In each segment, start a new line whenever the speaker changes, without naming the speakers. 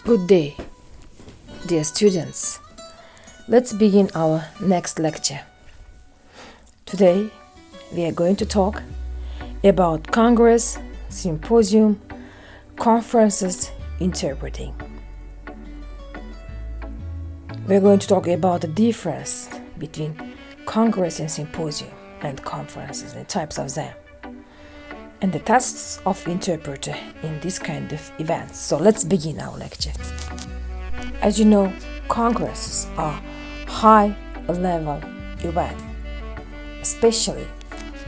Good day, dear students. Let's begin our next lecture. Today, we are going to talk about Congress, symposium, conferences, interpreting. We're going to talk about the difference between Congress and symposium and conferences and the types of them, and the tasks of interpreter in this kind of events. So let's begin our lecture. As you know, congresses are high-level events, especially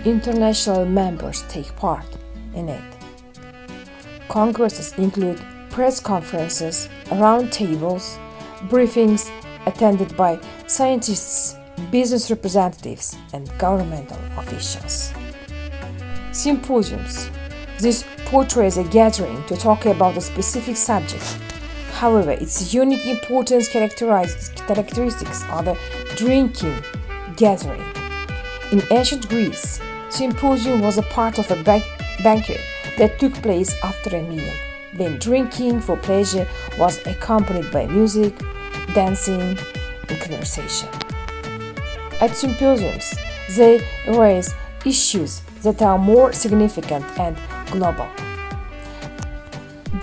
international members take part in it. Congresses include press conferences, roundtables, briefings attended by scientists, business representatives, and governmental officials. Symposiums. This portrays a gathering to talk about a specific subject. However, its unique importance characteristics are the drinking gathering. In ancient Greece, symposium was a part of a banquet that took place after a meal, when drinking for pleasure was accompanied by music, dancing, and conversation. At symposiums, they raise issues that are more significant and global.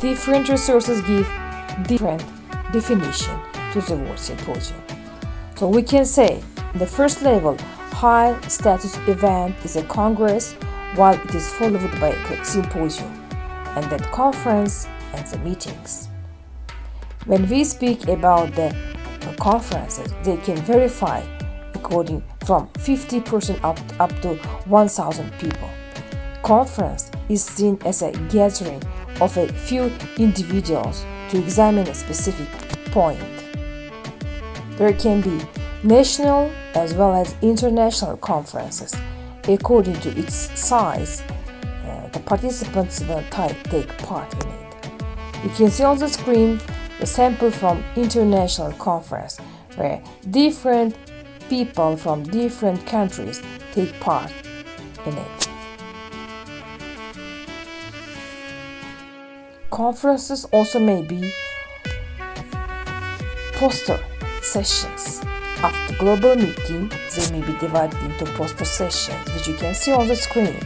Different resources give different definition to the word symposium. So we can say the first level, high status event is a congress, while it is followed by a symposium, and then conference and the meetings. When we speak about the conferences, they can verify according from 50% up to 1,000 people. Conference is seen as a gathering of a few individuals to examine a specific point. There can be national as well as international conferences. According to its size, the participants will take part in it. You can see on the screen a sample from international conference where different people from different countries take part in it. Conferences also may be poster sessions. After global meeting, they may be divided into poster sessions, which you can see on the screen.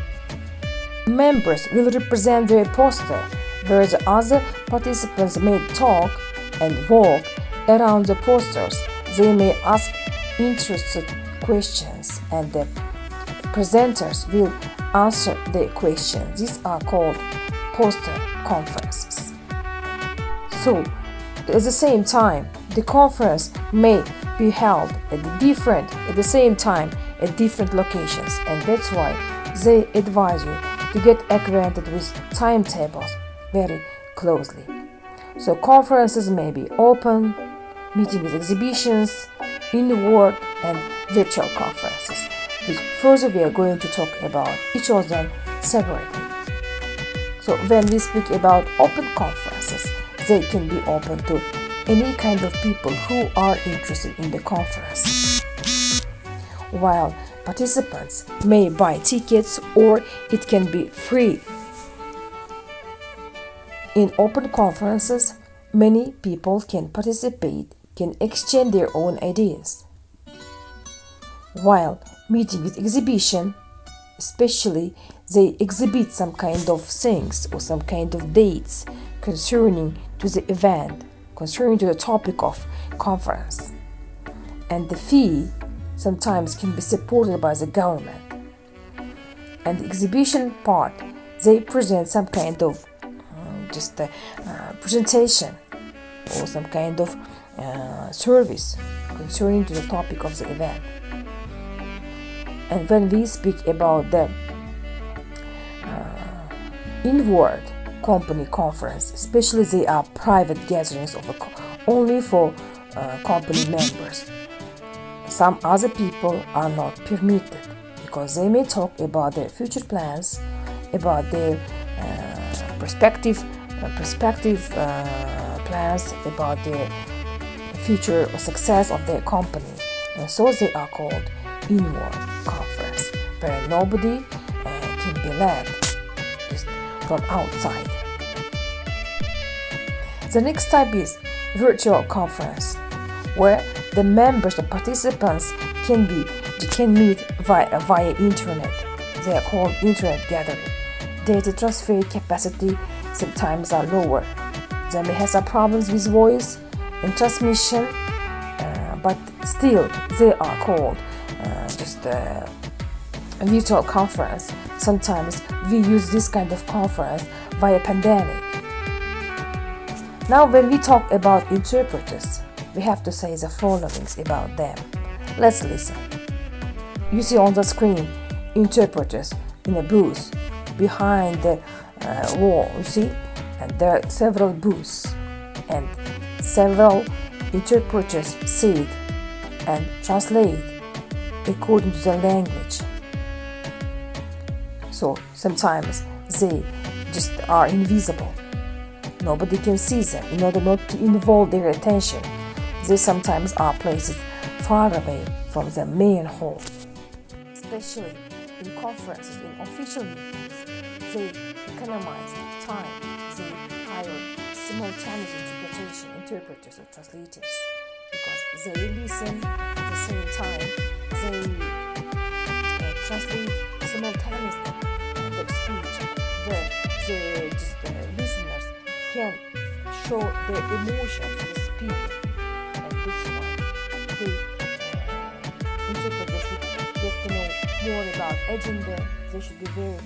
Members will represent their poster, where the other participants may talk and walk around the posters. They may ask interested questions, and the presenters will answer the questions. These are called poster conferences. So, at the same time, the conference may be held at the same time at different locations, and that's why they advise you to get acquainted with timetables very closely. So conferences may be open, meeting with exhibitions, inward and virtual conferences, which further we are going to talk about each of them separately. So when we speak about open conferences, they can be open to any kind of people who are interested in the conference, while participants may buy tickets or it can be free. In open conferences, many people can participate, can exchange their own ideas, while meeting with exhibition, especially they exhibit some kind of things or some kind of dates concerning to the event, concerning to the topic of conference, and the fee sometimes can be supported by the government. And the exhibition part, they present some kind of presentation or some kind of service concerning to the topic of the event. And when we speak about the inward company conference, especially they are private gatherings of only for company members. Some other people are not permitted because they may talk about their future plans, about their perspective plans, about their future or success of their company, and so they are called inward conference, where nobody can be led just from outside. The next type is virtual conference, where the members or participants can meet via internet. They are called internet gathering. Data transfer capacity sometimes are lower. They may have some problems with voice and transmission, but still they are called just a virtual conference. Sometimes we use this kind of conference via pandemic. Now when we talk about interpreters, we have to say the following about them. Let's listen. You see on the screen interpreters in a booth behind the wall, you see, and there are several booths and several interpreters sit and translate according to the language. So sometimes they just are invisible. Nobody can see them in order not to involve their attention. They sometimes are placed far away from the main hall. Especially in conferences, in official meetings, they economize time. They hire simultaneous interpreters or translators, because they listen at the same time. They translate simultaneously the speech. The listeners can show their emotion to the speaker, and this one the interpreters should get to know more about agenda. They should be very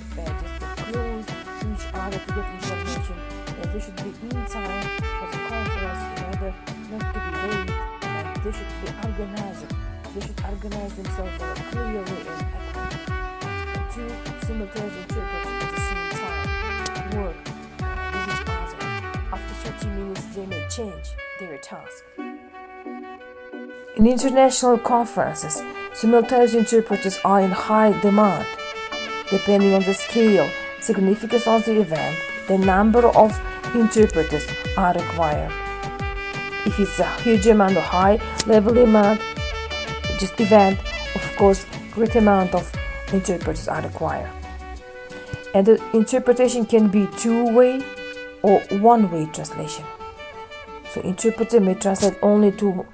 close to each other to get information, and they should be in time for the conference in order not to be late, and they should be organized. They should organize themselves very clearly and accurately. Two simultaneous interpreters at the same time work with each other. After 30 minutes, they may change their task. In international conferences, simultaneous interpreters are in high demand. Depending on the scale, significance of the event, the number of interpreters are required. If it's a huge amount or high-level event, of course, great amount of interpreters are required. And the interpretation can be two-way or one-way translation. So interpreter may translate only to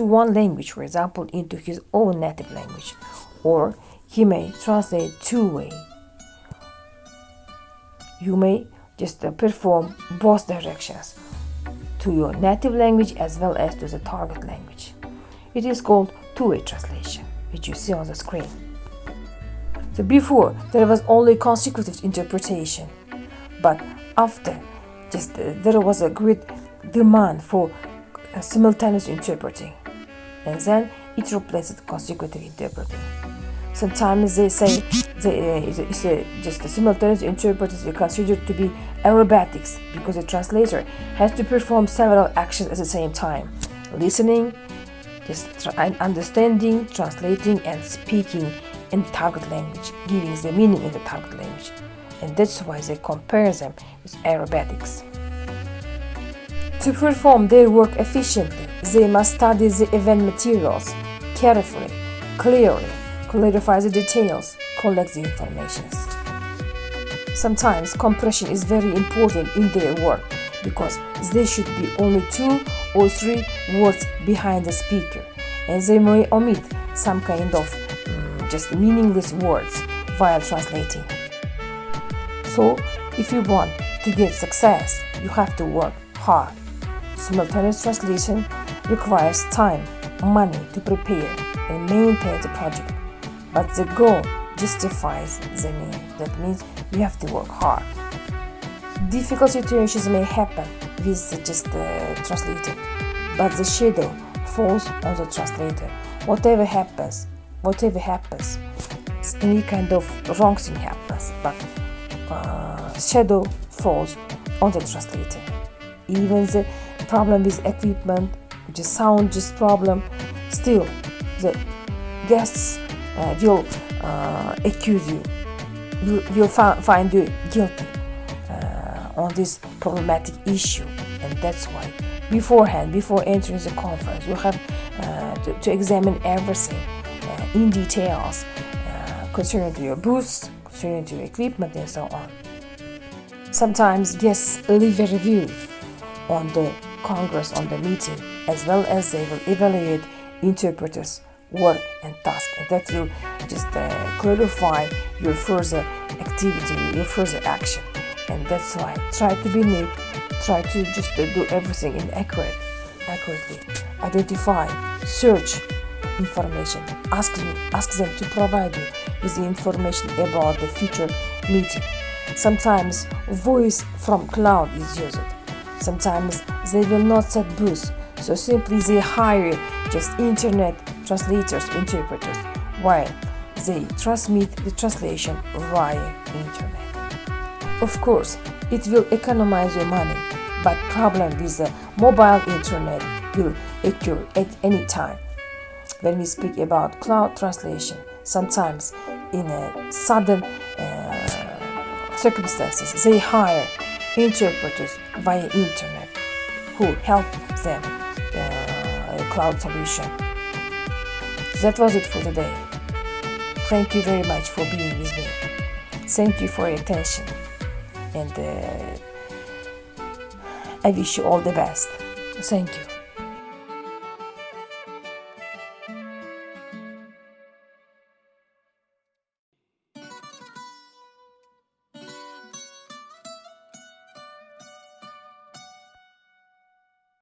one language, for example, into his own native language, or he may translate two-way. You may just perform both directions, to your native language as well as to the target language. It is called two-way translation, which you see on the screen. So before, there was only consecutive interpretation, but after, there was a great demand for simultaneous interpreting, and then it replaced consecutive interpreting. Sometimes they say the simultaneous interpreters are considered to be aerobatics, because the translator has to perform several actions at the same time: listening, understanding, translating, and speaking in the target language, giving the meaning in the target language. And that's why they compare them with aerobatics. To perform their work efficiently, they must study the event materials carefully, clearly, clarify the details, collect the information. Sometimes compression is very important in their work, because there should be only 2 or 3 words behind the speaker, and they may omit some kind of meaningless words while translating. So, if you want to get success, you have to work hard. Simultaneous translation requires time, money to prepare and maintain the project, but the goal justifies the means. That means you have to work hard. Difficult situations may happen with the translator, but the shadow falls on the translator. Whatever happens, any kind of wrong thing happens, but shadow falls on the translator. Even the problem with equipment, which is sound problem, still the guests will accuse you. You'll find you guilty on this problematic issue, and that's why beforehand, before entering the conference, you have to examine everything in details concerning to your booths, concerning to your equipment, and so on. Sometimes guests leave a review on the congress, on the meeting, as well as they will evaluate interpreters' work and task, and that will just clarify your further activity, your further action. And that's why try to be neat, try to just do everything in accurately, identify, search information, ask them to provide you with the information about the future meeting. Sometimes voice from cloud is used. Sometimes they will not set booths, so simply they hire just internet translators, interpreters, while they transmit the translation via internet. Of course, it will economize your money, but problem with the mobile internet will occur at any time. When we speak about cloud translation, sometimes in a sudden circumstances, they hire interpreters via internet who help them cloud solution. That was it for today. Thank you very much for being with me. Thank you for your attention, and I wish you all the best. Thank you.